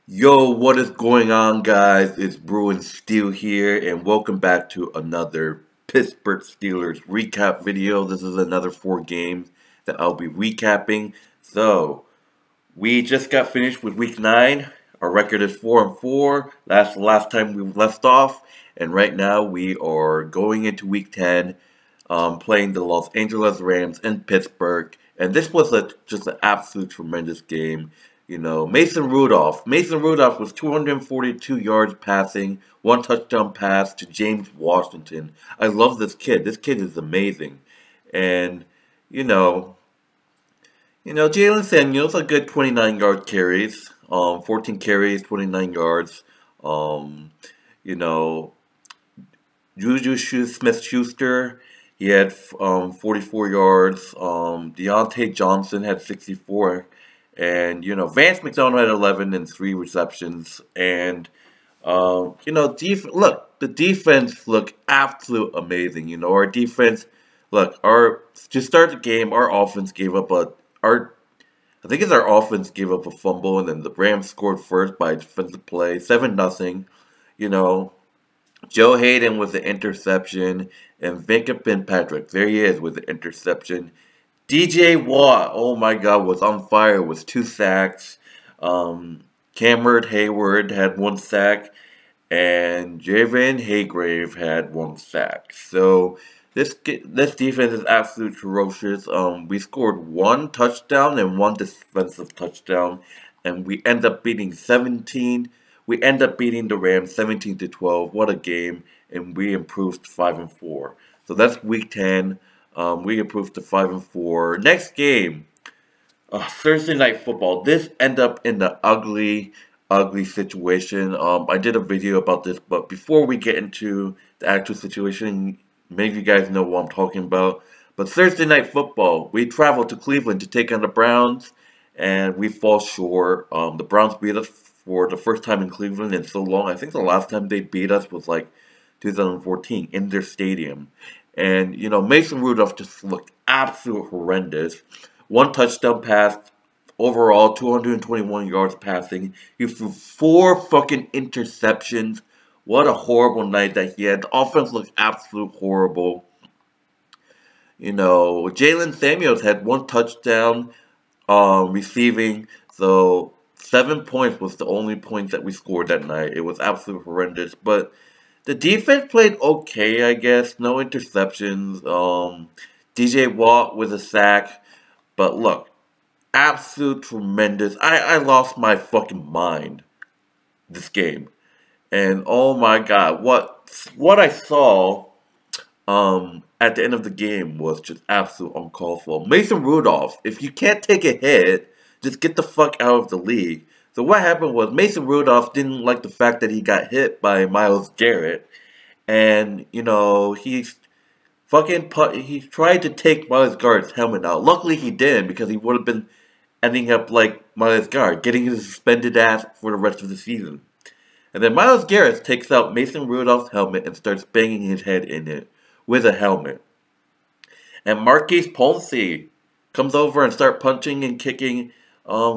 Yo, what is going on, guys? It's Bruin Steel here, and welcome back to another Pittsburgh Steelers recap video. This is another 4 games that I'll be recapping. So, we just got finished with Week 9. Our record is 4-4. That's the last time we left off, and right now we are going into Week 10, playing the Los Angeles Rams in Pittsburgh. And this was just an absolute tremendous game. Mason Rudolph. Mason Rudolph was 242 yards passing, 1 touchdown pass to James Washington. I love this kid. This kid is amazing. And, you know, Jalen Samuels, a good 29-yard carries. 14 carries, 29 yards. Um, you know, Juju Smith-Schuster, he had 44 yards. Deontay Johnson had 64. And, Vance McDonald had 11 and 3 receptions. And, the defense looked absolute amazing. Our defense, to start the game, our offense gave up I think it's our offense gave up a fumble, and then the Rams scored first by a defensive play, 7-0. You know, Joe Hayden with the interception, and Vinka Patrick, there he is with the interception. DJ Watt, oh my God, was on fire with 2 sacks. Cameron Hayward had 1 sack, and Javen Haygrave had 1 sack. So this defense is absolutely ferocious. We scored 1 touchdown and 1 defensive touchdown, and we end up beating 17. We end up beating the Rams 17-12. What a game! And we improved to 5-4. So that's Week 10. We improved to 5-4. Next game, Thursday Night Football. This ended up in the ugly situation. I did a video about this, but before we get into the actual situation, many of you guys know what I'm talking about. But Thursday Night Football, we traveled to Cleveland to take on the Browns, and we fall short. The Browns beat us for the first time in Cleveland in so long. I think the last time they beat us was like 2014 in their stadium. And, Mason Rudolph just looked absolutely horrendous. 1 touchdown pass, overall 221 yards passing. He threw 4 fucking interceptions. What a horrible night that he had. The offense looked absolutely horrible. Jalen Samuels had 1 touchdown receiving. So 7 points was the only point that we scored that night. It was absolutely horrendous. But the defense played okay, I guess. No interceptions. DJ Watt with a sack. But look, absolute tremendous. I lost my fucking mind this game. And oh my God, what I saw at the end of the game was just absolute uncalled for. Mason Rudolph, if you can't take a hit, just get the fuck out of the league. So what happened was Mason Rudolph didn't like the fact that he got hit by Myles Garrett. And, he tried to take Myles Garrett's helmet out. Luckily he didn't, because he would have been ending up like Myles Garrett, getting his suspended ass for the rest of the season. And then Myles Garrett takes out Mason Rudolph's helmet and starts banging his head in it with a helmet. And Marquise Pouncey comes over and starts punching and kicking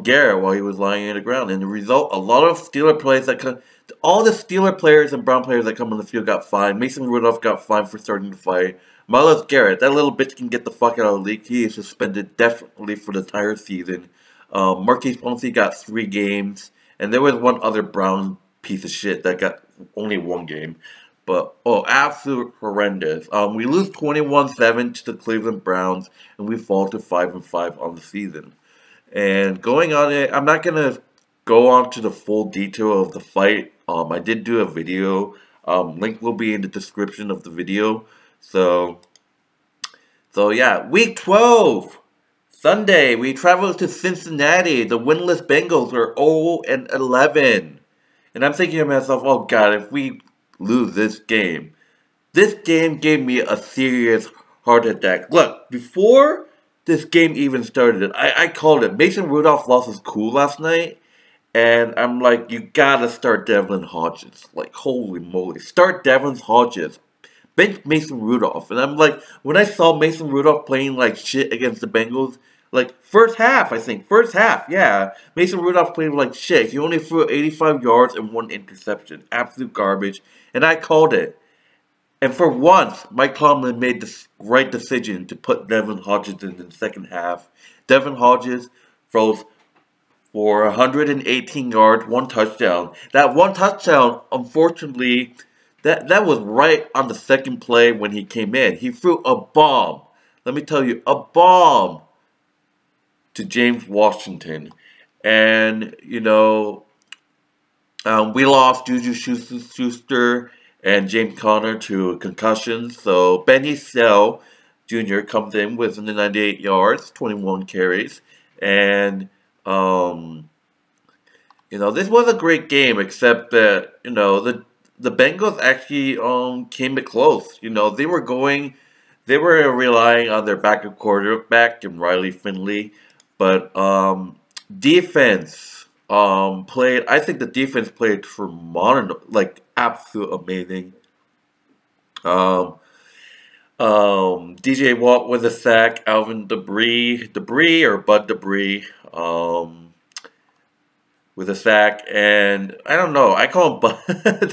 Garrett while he was lying on the ground. And the result, a lot of Steeler players all the Steeler players and Brown players that come on the field got fined. Mason Rudolph got fined for starting the fight. Myles Garrett, that little bitch can get the fuck out of the league. He is suspended definitely for the entire season. Marquise Pouncey got 3 games. And there was one other Brown piece of shit that got only 1 game. But, absolute horrendous. We lose 21-7 to the Cleveland Browns, and we fall to 5-5 on the season. And going on it, I'm not going to go on to the full detail of the fight. I did do a video. Link will be in the description of the video. So yeah, Week 12. Sunday, we traveled to Cincinnati. The winless Bengals are 0-11. And I'm thinking to myself, oh God, if we lose this game gave me a serious heart attack. Look, before this game even started, I called it. Mason Rudolph lost his cool last night. And I'm like, you gotta start Devlin Hodges. Like, holy moly. Start Devlin Hodges. Bench Mason Rudolph. And I'm like, when I saw Mason Rudolph playing like shit against the Bengals, Like, first half, I think. First half, yeah. Mason Rudolph played like shit. He only threw 85 yards and 1 interception. Absolute garbage. And I called it. And for once, Mike Tomlin made the right decision to put Devin Hodges in the second half. Devin Hodges throws for 118 yards, 1 touchdown. That 1 touchdown, unfortunately, that was right on the second play when he came in. He threw a bomb. Let me tell you, a bomb to James Washington. And, we lost Juju Schuster and James Conner to concussions. So Benny Snell Jr. comes in with 98 yards, 21 carries. And, this was a great game, except that, the Bengals actually came it close. They were relying on their backup quarterback and Riley Finley, but defense played. I think the defense played phenomenal, like absolute amazing. Um, DJ Watt with a sack, Alvin Debris or Bud Debris, with a sack, and I don't know. I call him Bud.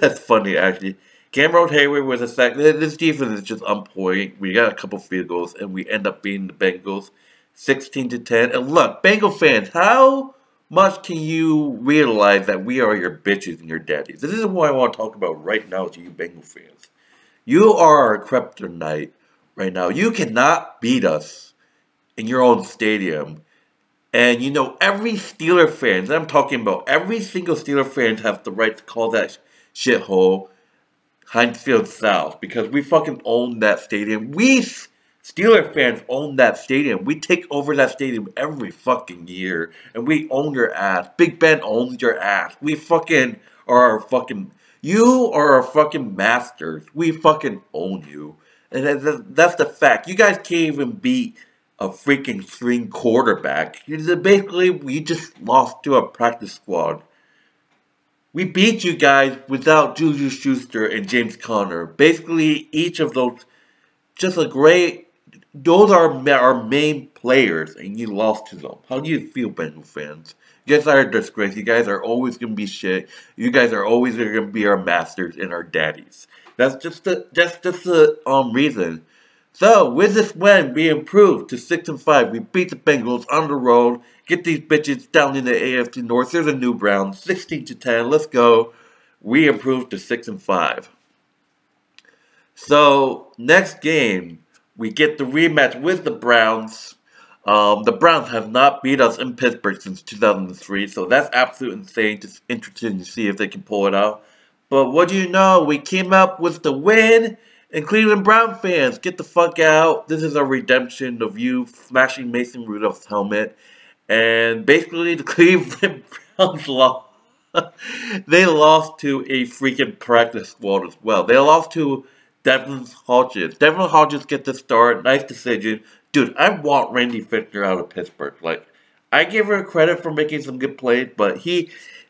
That's funny actually. Cameron Hayward with a sack. This defense is just on point. We got a couple field goals, and we end up beating the Bengals 16-10. And look, Bengal fans, how much can you realize that we are your bitches and your daddies? This is what I want to talk about right now to you Bengal fans. You are our kryptonite right now. You cannot beat us in your own stadium. And every Steeler fan, I'm talking about every single Steeler fan has the right to call that shithole Heinz Field South, because we fucking own that stadium. We Steeler fans own that stadium. We take over that stadium every fucking year, and we own your ass. Big Ben owns your ass. We fucking are our fucking. You are our fucking masters. We fucking own you, and that's the fact. You guys can't even beat a freaking string quarterback. Basically, we just lost to a practice squad. We beat you guys without Juju Schuster and James Conner. Basically, each of those, just a great. Those are our main players, and you lost to them. How do you feel, Bengals fans? You guys are a disgrace. You guys are always going to be shit. You guys are always going to be our masters and our daddies. That's just the reason. So, with this win, we improved to 6-5. We beat the Bengals on the road. Get these bitches down in the AFC North. There's a new Brown. 16-10. Let's go. We improved to 6-5. So, next game, we get the rematch with the Browns. The Browns have not beat us in Pittsburgh since 2003. So, that's absolutely insane. Just interested to see if they can pull it out. But what do you know? We came up with the win. And Cleveland Brown fans, get the fuck out. This is a redemption of you smashing Mason Rudolph's helmet. And basically, the Cleveland Browns lost. They lost to a freaking practice squad as well. They lost to Devin Hodges. Devin Hodges get the start. Nice decision. Dude, I want Randy Fichtner out of Pittsburgh. Like, I give her credit for making some good plays, but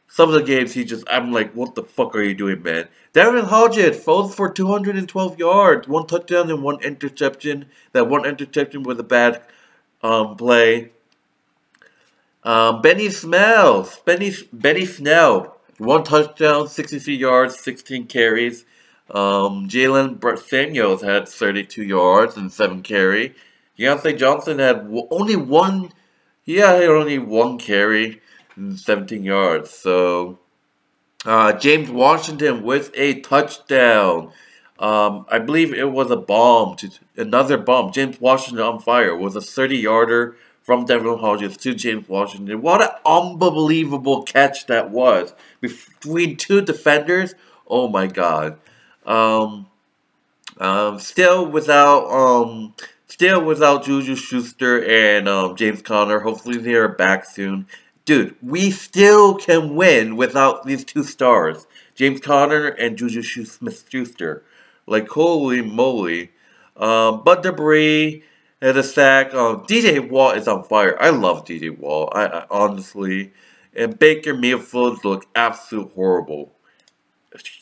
some of the games, I'm like, what the fuck are you doing, man? Devin Hodges throws for 212 yards, 1 touchdown and 1 interception. That 1 interception was a bad play. Benny Snell, 1 touchdown, 63 yards, 16 carries. Jalen Samuels had 32 yards and 7 carry. Deontay Johnson had only one carry and 17 yards. So, James Washington with a touchdown. I believe it was another bomb. James Washington on fire was a 30-yarder from Devin Hodges to James Washington. What an unbelievable catch that was between 2 defenders. Oh my God. Still without Juju Schuster and James Conner. Hopefully they are back soon. Dude, we still can win without these 2 stars. James Conner and Juju Smith-Schuster. Like, holy moly. Bud Debris has a sack. DJ Watt is on fire. I love DJ Watt. I honestly. And Baker Mayfield looked absolute horrible.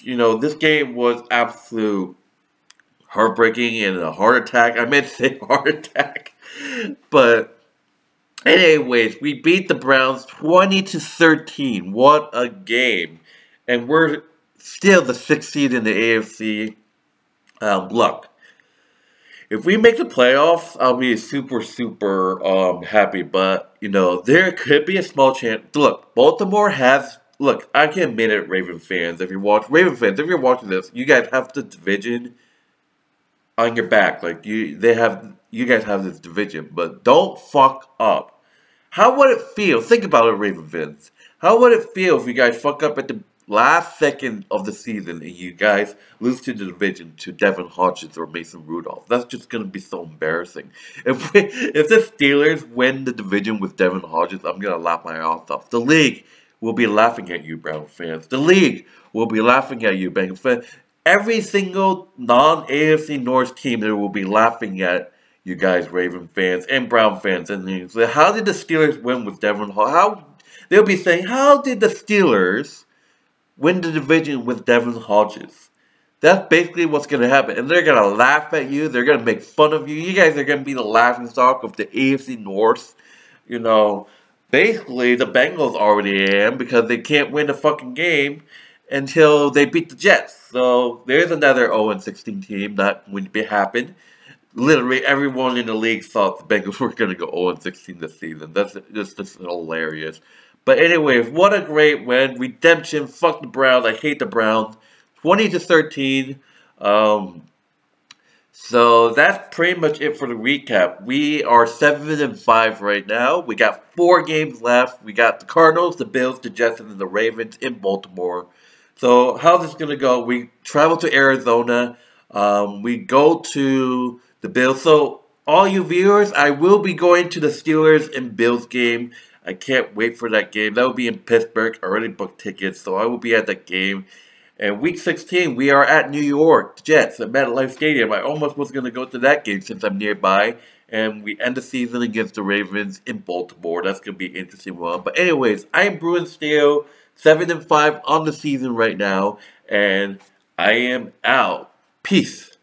This game was absolute heartbreaking and a heart attack. I meant to say heart attack. But Anyways, we beat the Browns 20-13. What a game! And we're still the sixth seed in the AFC. Look, if we make the playoffs, I'll be super happy. But there could be a small chance. Look, Baltimore has. Look, I can admit it, Raven fans, if you're watching this, you guys have the division on your back. Like you guys have this division, but don't fuck up. How would it feel? Think about it, Raven fans. How would it feel if you guys fuck up at the last second of the season and you guys lose to the division to Devin Hodges or Mason Rudolph? That's just gonna be so embarrassing. If the Steelers win the division with Devin Hodges, I'm gonna laugh my ass off. The league will be laughing at you, Brown fans. The league will be laughing at you, Bengals fans. Every single non-AFC North team there will be laughing at you guys, Raven fans and Brown fans. And so how did the Steelers win with Devin Hall? They'll be saying, how did the Steelers win the division with Devin Hodges? That's basically what's going to happen. And they're going to laugh at you. They're going to make fun of you. You guys are going to be the laughing stock of the AFC North. Basically, the Bengals already am because they can't win a fucking game until they beat the Jets. So there's another 0-16 team that would be happen. Literally everyone in the league thought the Bengals were going to go 0-16 this season. That's just hilarious. But anyways, what a great win. Redemption. Fuck the Browns. I hate the Browns. 20-13. So that's pretty much it for the recap. We are 7-5 right now. We got 4 games left. We got the Cardinals, the Bills, the Jets, and the Ravens in Baltimore. So how's this gonna go? We travel to Arizona. We go to the Bills. So all you viewers, I will be going to the Steelers and Bills game. I can't wait for that game. That will be in Pittsburgh. I already booked tickets, so I will be at that game. And week 16, we are at New York, the Jets, at MetLife Stadium. I almost was going to go to that game since I'm nearby. And we end the season against the Ravens in Baltimore. That's going to be an interesting one. But anyways, I'm Bruin Steele, 7-5 on the season right now. And I am out. Peace.